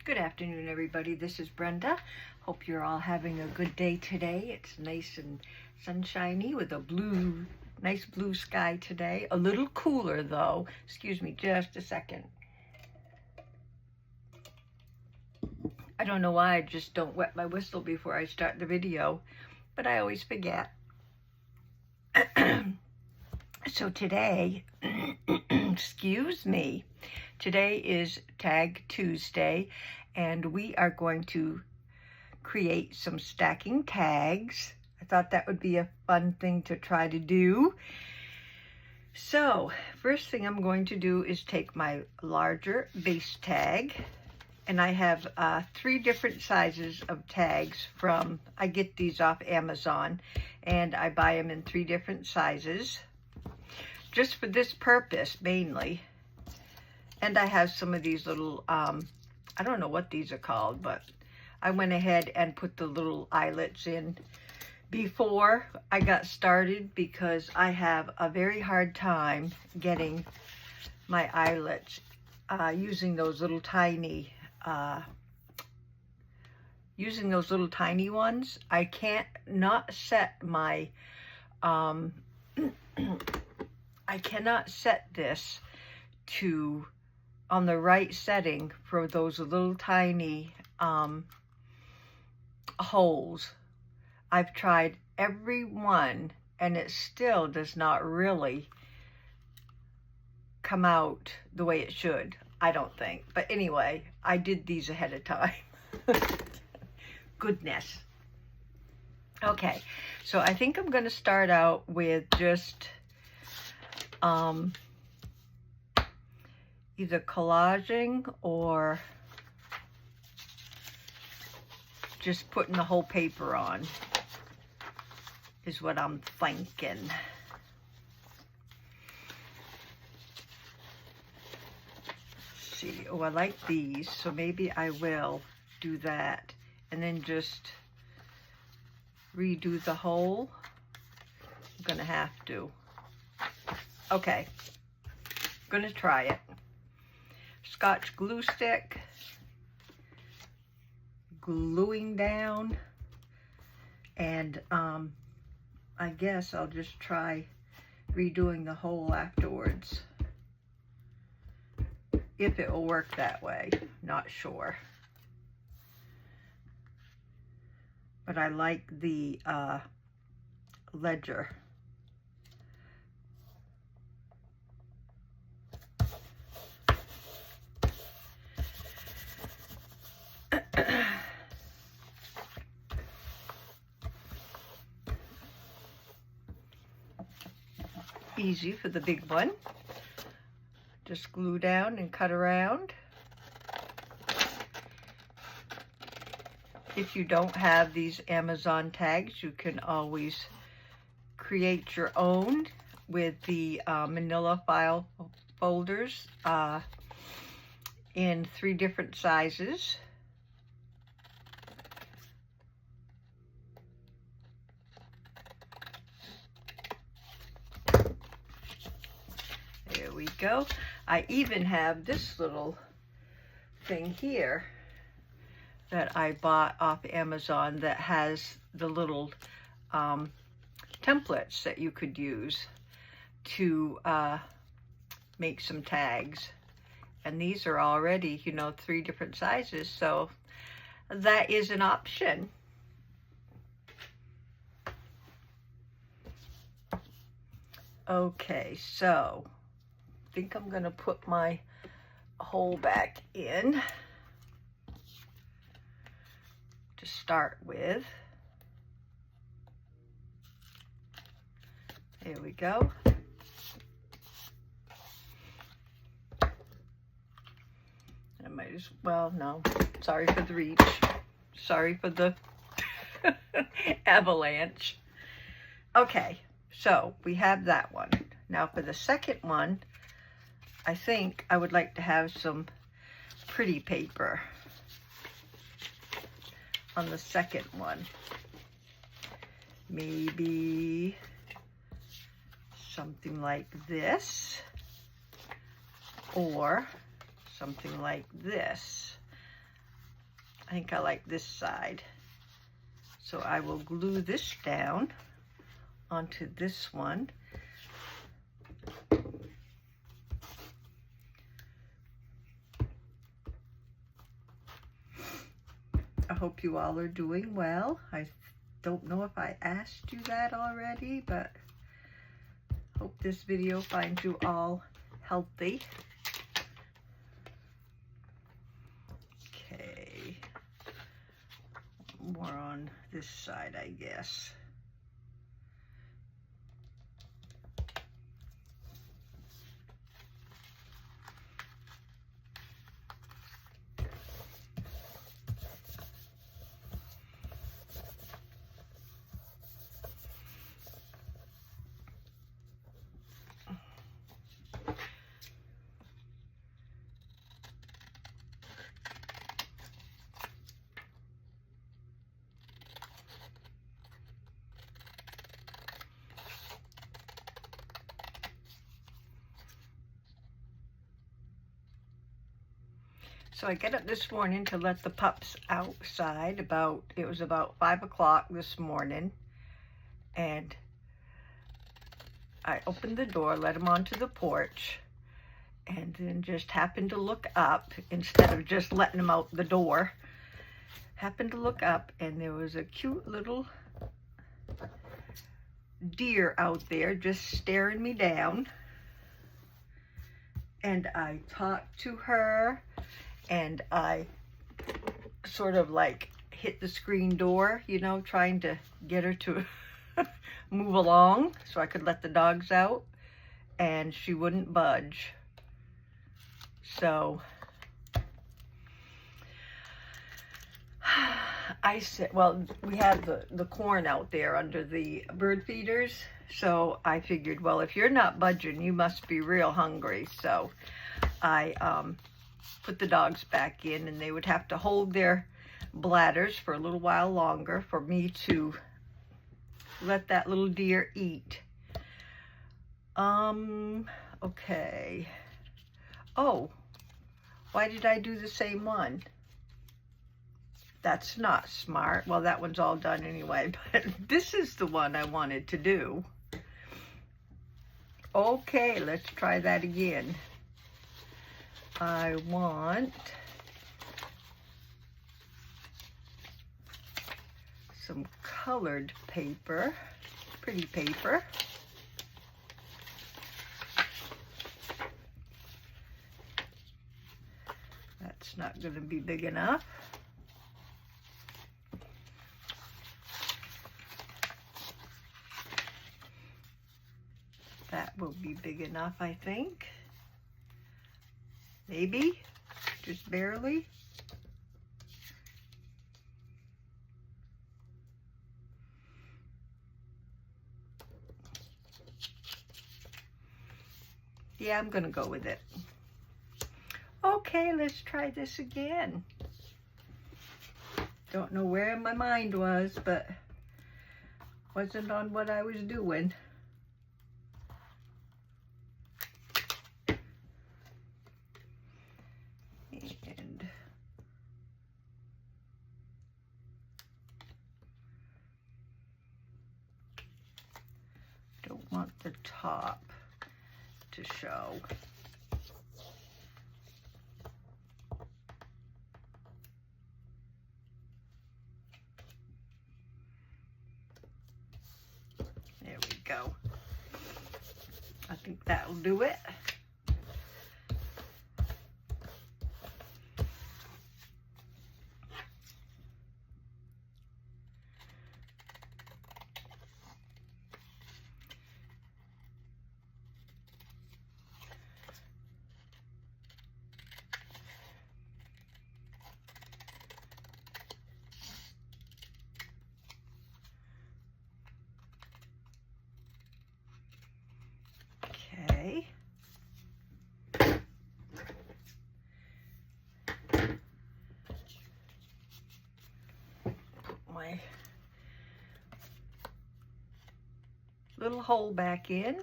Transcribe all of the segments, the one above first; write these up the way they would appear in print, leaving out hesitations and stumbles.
Good afternoon, everybody. This is Brenda. Hope you're all having a good day today. It's nice and sunshiny with a nice blue sky today. A little cooler though. Excuse me just a second. I don't know why I just don't wet my whistle before I start the video, but I always forget. So today, excuse me, today is Tag Tuesday, and we are going to create some stacking tags. I thought that would be a fun thing to try to do. So, first thing I'm going to do is take my larger base tag, and I have 3 different sizes of tags from, I get these off Amazon, and I buy them in 3 different sizes, just for this purpose mainly. And I have some of these little, I don't know what these are called, but I went ahead and put the little eyelets in before I got started because I have a very hard time getting my eyelets using those little tiny ones. I can't not set my I cannot set this to on the right setting for those little tiny holes. I've tried every one and it still does not really come out the way it should, I don't think. But anyway, I did these ahead of time. Goodness. Okay, so I think I'm going to start out with just either collaging or just putting the whole paper on is what I'm thinking. Let's see, oh, I like these, so maybe I will do that and then just redo the whole. I'm gonna have to. Okay, I'm gonna try it. Scotch glue stick, gluing down, and I guess I'll just try redoing the whole afterwards. If it will work that way, not sure. But I like the ledger. Easy for the big one. Just glue down and cut around. If you don't have these Amazon tags, you can always create your own with the manila file folders in 3 different sizes. There we go. I even have this little thing here that I bought off Amazon that has the little templates that you could use to make some tags. And these are already, you know, 3 different sizes, so that is an option. Okay, so I think I'm gonna put my hole back in to start with. There we go. I might as well, no, sorry for the reach. Sorry for the avalanche. Okay, so we have that one. Now for the second one, I think I would like to have some pretty paper on the second one. Maybe something like this, or something like this. think I like this side. So I will glue this down onto this one. I hope you all are doing well. I don't know if I asked you that already, but hope this video finds you all healthy. Okay, more on this side, I guess. So I get up this morning to let the pups outside. It was about 5 o'clock this morning, and I opened the door, let them onto the porch, and then just happened to look up instead of just letting them out the door. Happened to look up, and there was a cute little deer out there just staring me down. And I talked to her, and I sort of like hit the screen door, you know, trying to get her to move along so I could let the dogs out, and she wouldn't budge. So I said, well, we had the corn out there under the bird feeders, so I figured, well, if you're not budging, you must be real hungry. So I put the dogs back in, and they would have to hold their bladders for a little while longer for me to let that little deer eat. Okay. Oh, why did I do the same one? That's not smart. Well, that one's all done anyway, but this is the one I wanted to do. Okay, let's try that again. I want some colored paper, pretty paper. That's not going to be big enough. That will be big enough, I think. Maybe, just barely. Yeah, I'm gonna go with it. Okay, let's try this again. Don't know where my mind was, but wasn't on what I was doing. And don't want the top to show. There we go. I think that'll do it. Okay. Put my little hole back in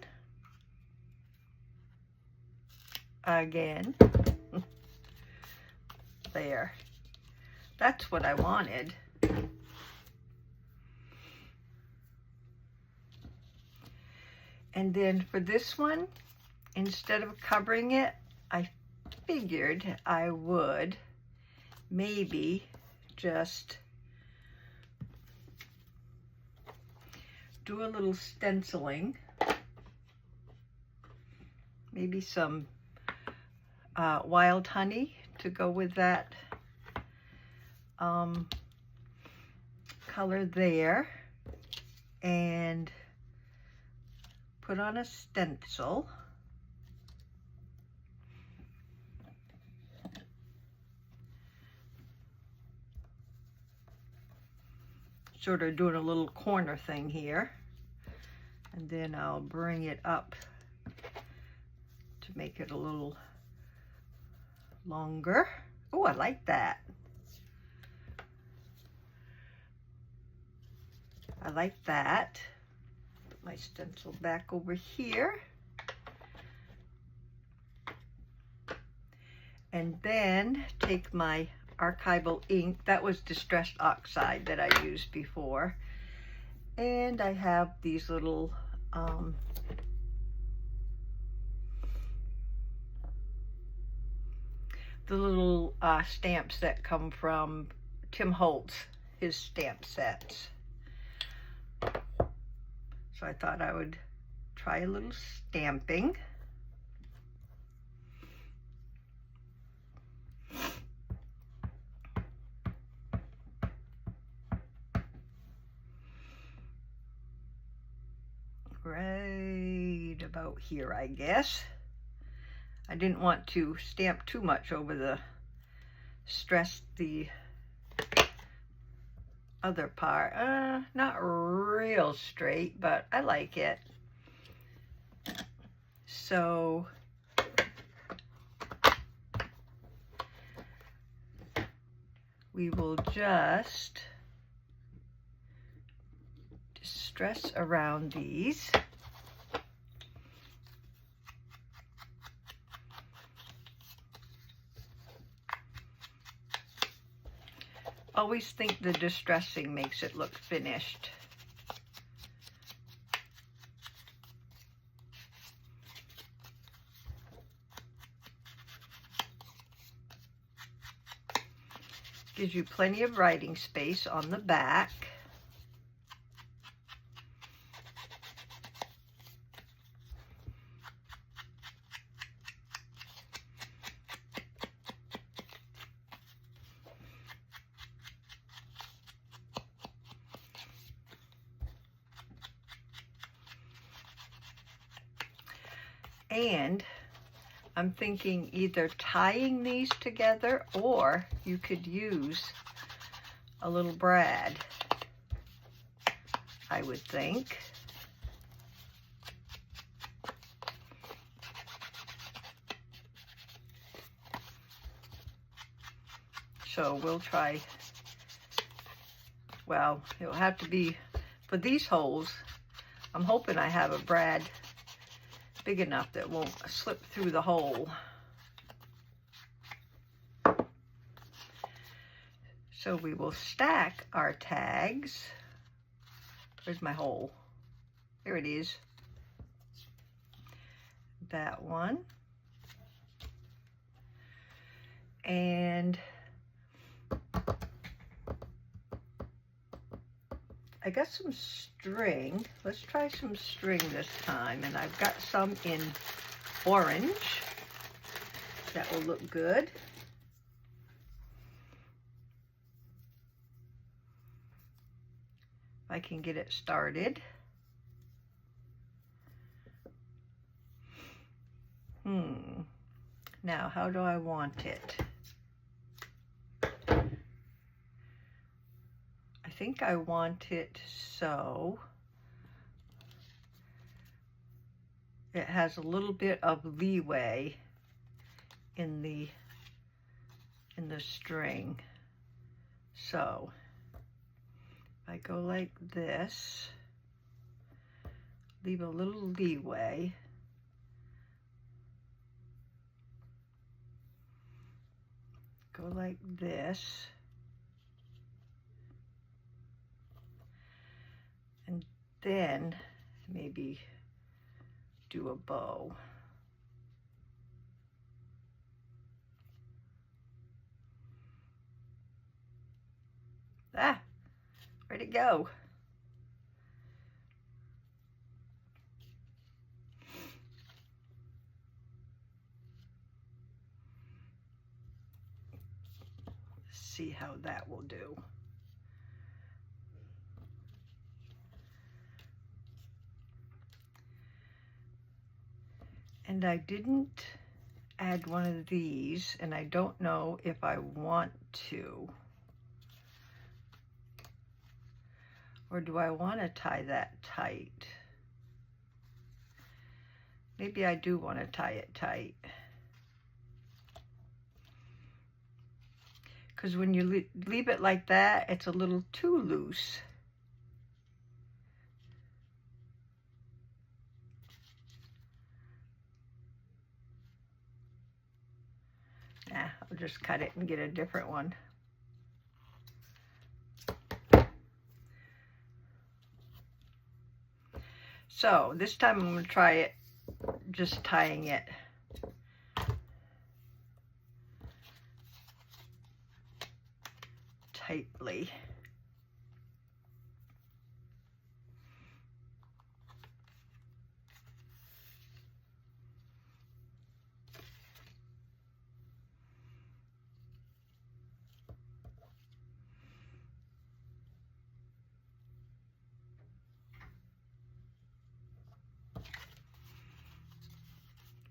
again. There. That's what I wanted. And then for this one, instead of covering it, I figured I would maybe just do a little stenciling, maybe some wild honey to go with that color there, and put on a stencil. Sort of doing a little corner thing here, and then I'll bring it up to make it a little longer. Oh, I like that. I like that. Put my stencil back over here. And then take my archival ink. That was Distressed Oxide that I used before. And I have these little stamps that come from Tim Holtz, his stamp sets. So I thought I would try a little stamping. Right about here, I guess. I didn't want to stamp too much over the other part. Not real straight, but I like it. So we will just distress around these. Always think the distressing makes it look finished. Gives you plenty of writing space on the back. And I'm thinking either tying these together, or you could use a little brad, I would think. So we'll try, well, it'll have to be, for these holes, I'm hoping I have a brad big enough that won't slip through the hole. So we will stack our tags. Where's my hole? Here it is. That one. And I got some string. Let's try some string this time. And I've got some in orange. That will look good. If I can get it started. Now, how do I want it? I think I want it so it has a little bit of leeway in the string. So if I go like this, leave a little leeway. Go like this. then maybe do a bow. Ah, where'd it go? See how that will do. And I didn't add one of these, and I don't know if I want to. Or do I want to tie that tight? Maybe I do want to tie it tight. Because when you leave it like that, it's a little too loose. Nah, I'll just cut it and get a different one. So this time I'm going to try it, just tying it tightly.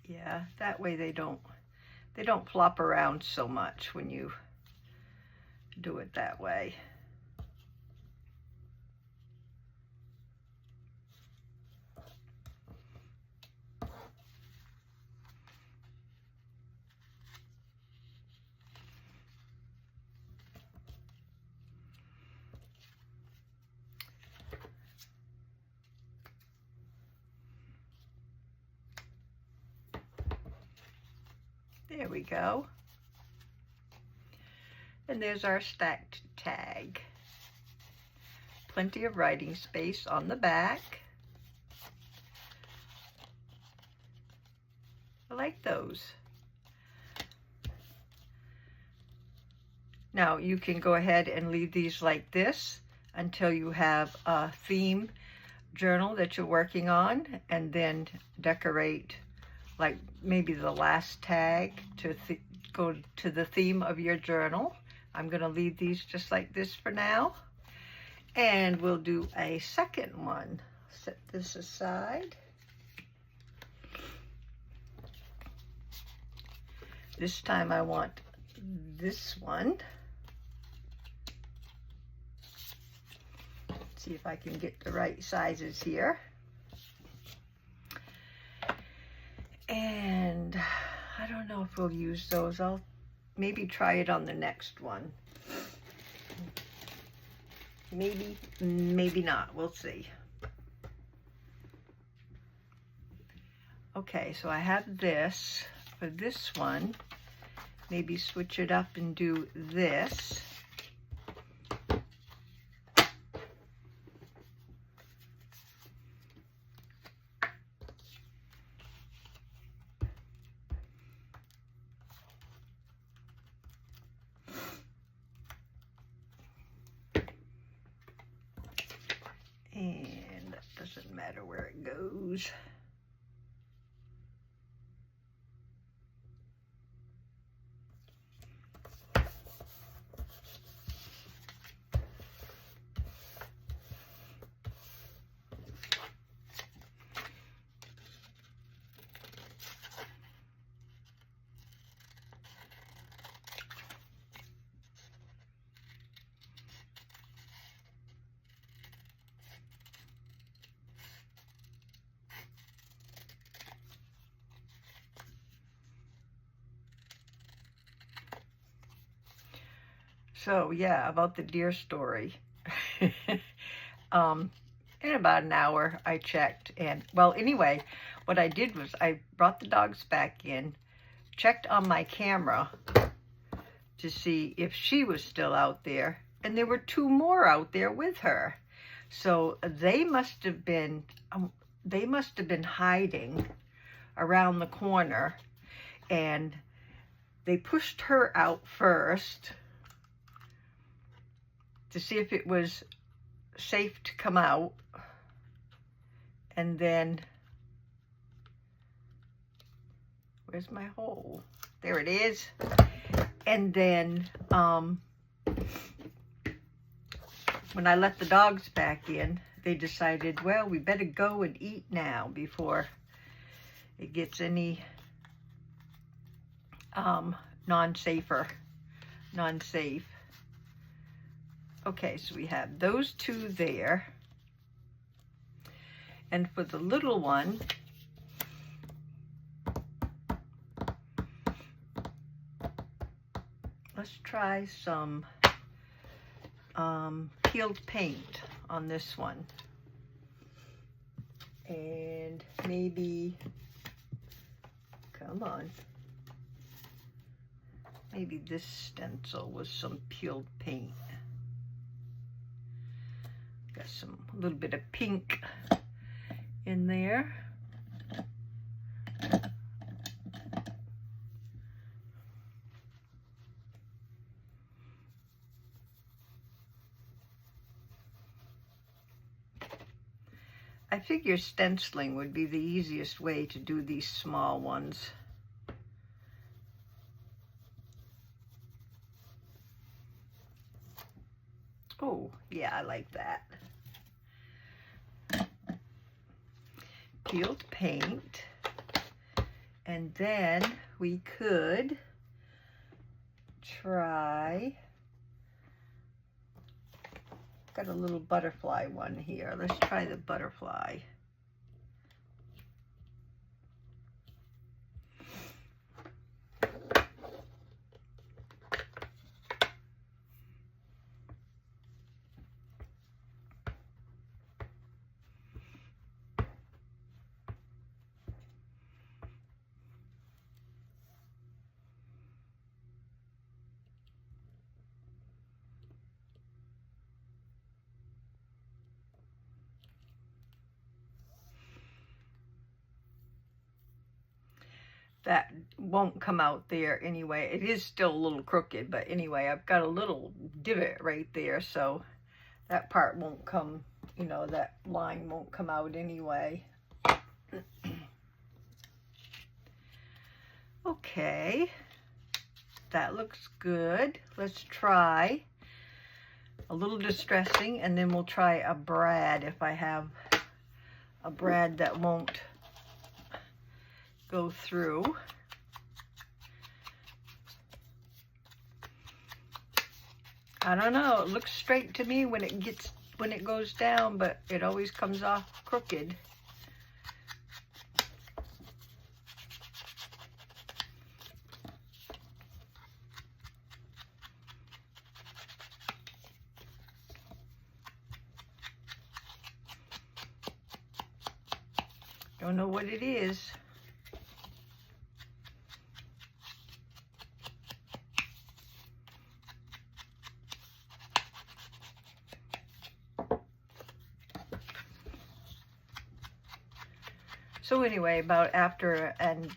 Yeah, that way they don't flop around so much when you do it that way. There we go. And there's our stacked tag. Plenty of writing space on the back. I like those. Now you can go ahead and leave these like this until you have a theme journal that you're working on, and then decorate like maybe the last tag to go to the theme of your journal. I'm going to leave these just like this for now, and we'll do a second one. Set this aside. This time I want this one. Let's see if I can get the right sizes here. And I don't know if we'll use those. I'll maybe try it on the next one. Maybe, maybe not. We'll see. Okay, so I have this. For this one, maybe switch it up and do this. And that doesn't matter where it goes. So yeah, about the deer story. In about an hour I checked, and well, anyway, what I did was I brought the dogs back in, checked on my camera to see if she was still out there, and there were two more out there with her. So they must have been hiding around the corner, and they pushed her out first to see if it was safe to come out, and then, where's my hole? There it is. And then when I let the dogs back in, they decided, well, we better go and eat now before it gets any non-safe. Okay, so we have those two there. And for the little one, let's try some peeled paint on this one. And maybe, come on, maybe this stencil with some peeled paint. Got a little bit of pink in there. I figure stenciling would be the easiest way to do these small ones. Oh, yeah, I like that. Peeled paint. And then we could try, got a little butterfly one here. Let's try the butterfly. That won't come out there anyway. It is still a little crooked, but anyway, I've got a little divot right there, so that part won't come, you know, that line won't come out anyway. Okay, that looks good. Let's try a little distressing, and then we'll try a brad if I have a brad that won't go through. I don't know, it looks straight to me when it goes down, but it always comes off crooked. Don't know what it is. So anyway, about after an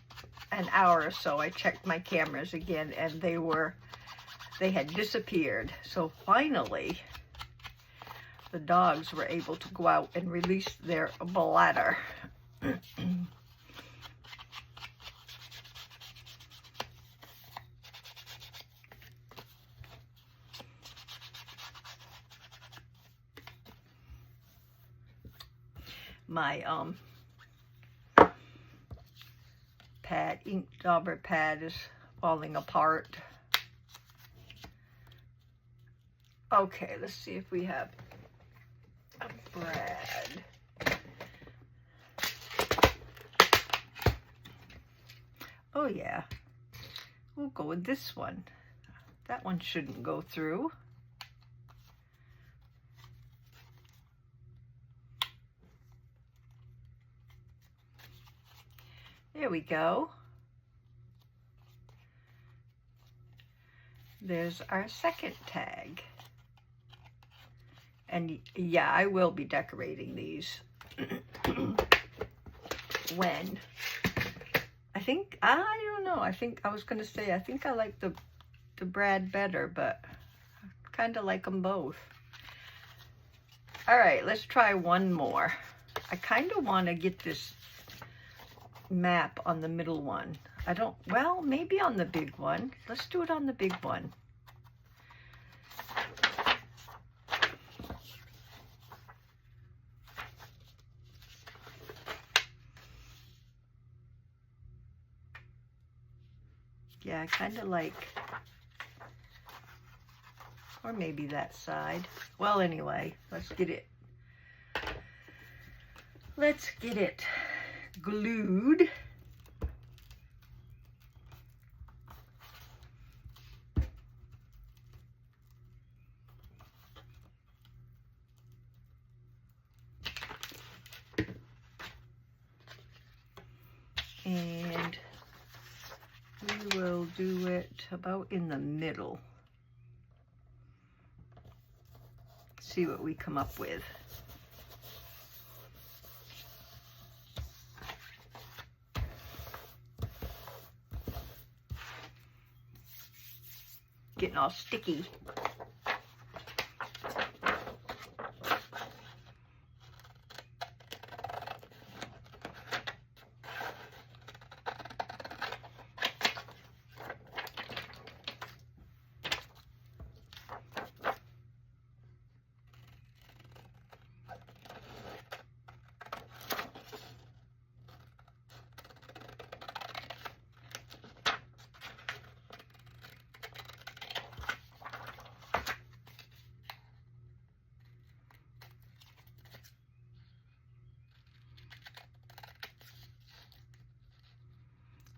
hour or so, I checked my cameras again, and they had disappeared. So finally, the dogs were able to go out and release their bladder. My ink dauber pad is falling apart. Okay, let's see if we have a brad. Oh yeah, we'll go with this one. That one shouldn't go through. There we go. There's our second tag. And yeah, I will be decorating these when I don't know. I think I was going to say, I think I like the Brad better, but I kind of like them both. All right, let's try one more. I kind of want to get this map on the middle one. Well, maybe on the big one. Let's do it on the big one. Yeah, I kind of like, or maybe that side. Well, anyway, let's get it glued. And we will do it about in the middle. See what we come up with. Getting all sticky.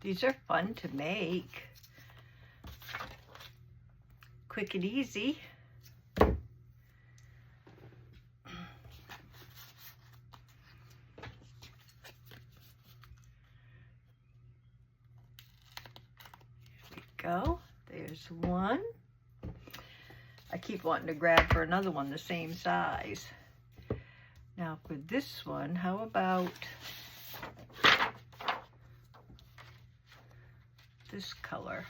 These are fun to make. Quick and easy. There we go. There's one. I keep wanting to grab for another one the same size. Now for this one, how about this color?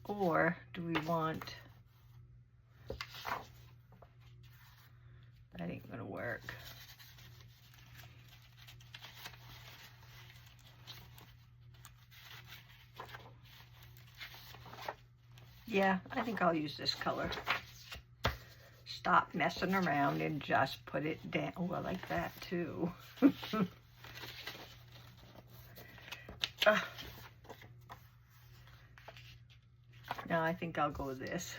Or do we want, that ain't gonna work. Yeah, I think I'll use this color. Stop messing around and just put it down. Oh, I like that too. No, I think I'll go with this.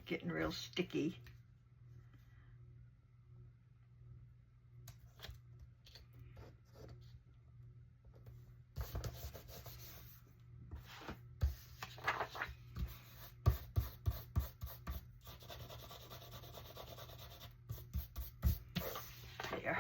Getting real sticky. There.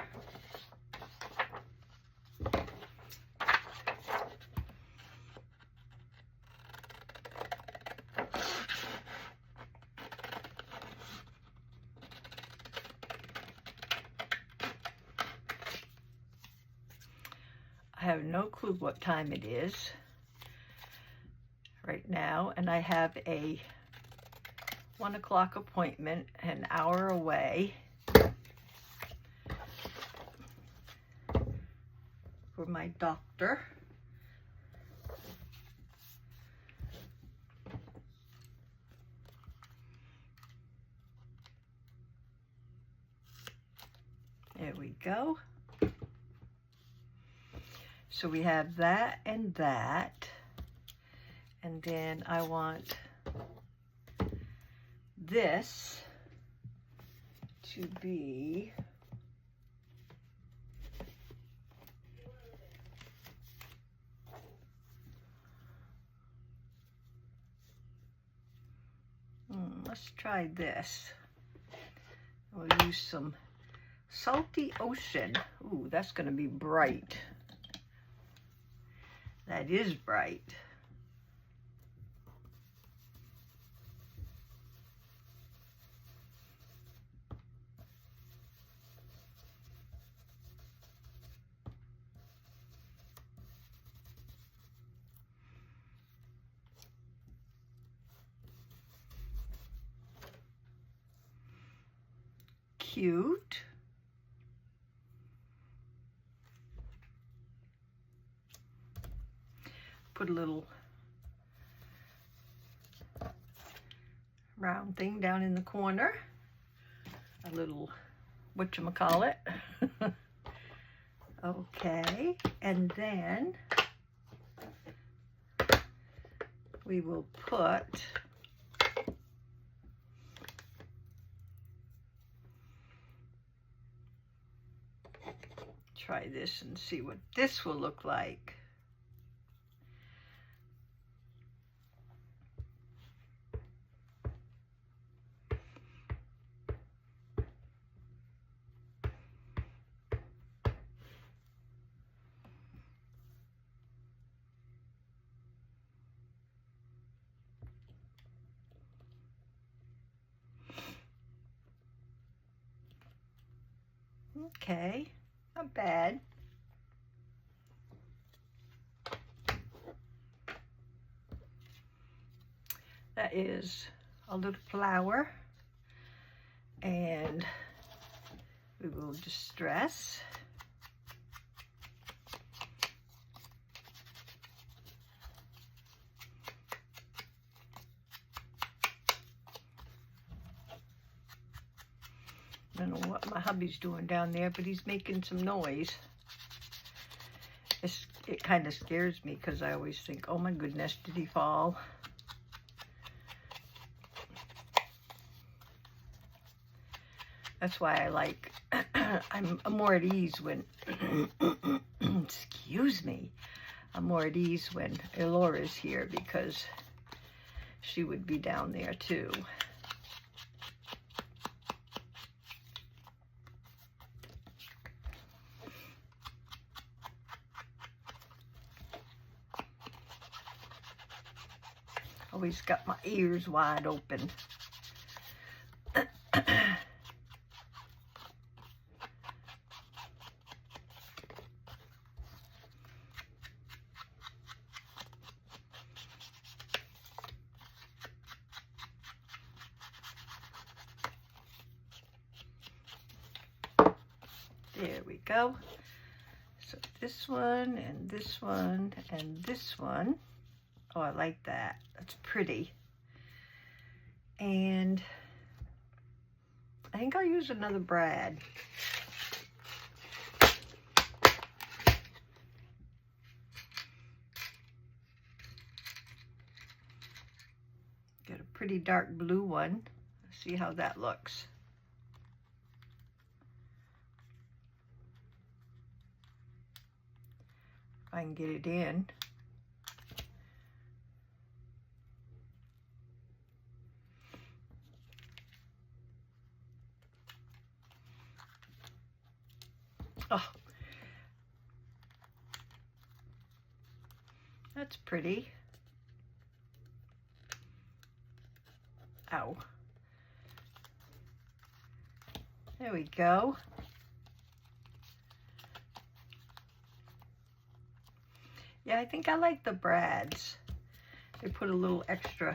I have no clue what time it is right now, and I have a 1 o'clock appointment an hour away for my doctor. There we go. So we have that, and then I want this to be let's try this. We'll use some Salty Ocean. Ooh, that's going to be bright. That is bright. Cute. Put a little round thing down in the corner. A little whatchamacallit. Okay, and then we will put try this and see what this will look like. Okay, not bad. That is a little flower, and we will distress. I don't know what my hubby's doing down there, but he's making some noise. It kind of scares me because I always think, oh my goodness, did he fall? That's why I like, I'm more at ease when, excuse me, I'm more at ease when Elora's here because she would be down there too. Always got my ears wide open. There we go. So this one and this one and this one. Oh, I like that. That's pretty. And I think I'll use another brad. Get a pretty dark blue one. Let's see how that looks. If I can get it in. Oh, that's pretty. Ow. There we go. Yeah, I think I like the brads. They put a little extra,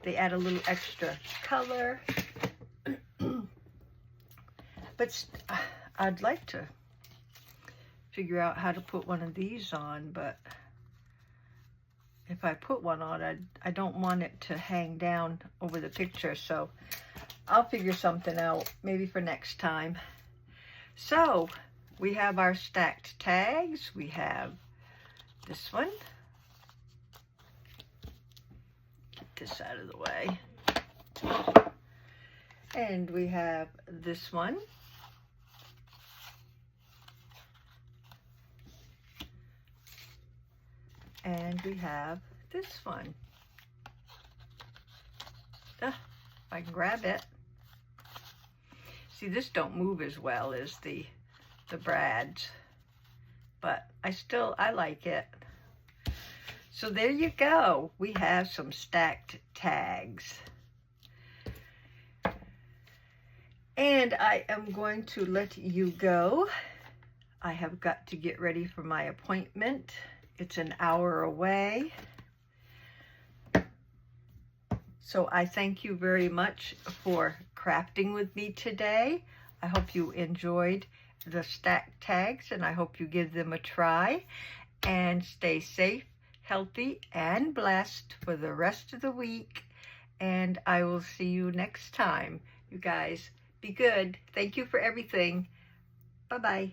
they add a little extra color. But I'd like to figure out how to put one of these on, but if I put one on, I don't want it to hang down over the picture, so I'll figure something out, maybe for next time. So, we have our stacked tags. We have this one. Get this out of the way. And we have this one. And we have this one. If I can grab it. See, this don't move as well as the brads, but I like it. So there you go. We have some stacked tags. And I am going to let you go. I have got to get ready for my appointment. It's an hour away. So I thank you very much for crafting with me today. I hope you enjoyed the stacked tags, and I hope you give them a try. And stay safe, healthy, and blessed for the rest of the week. And I will see you next time. You guys, be good. Thank you for everything. Bye-bye.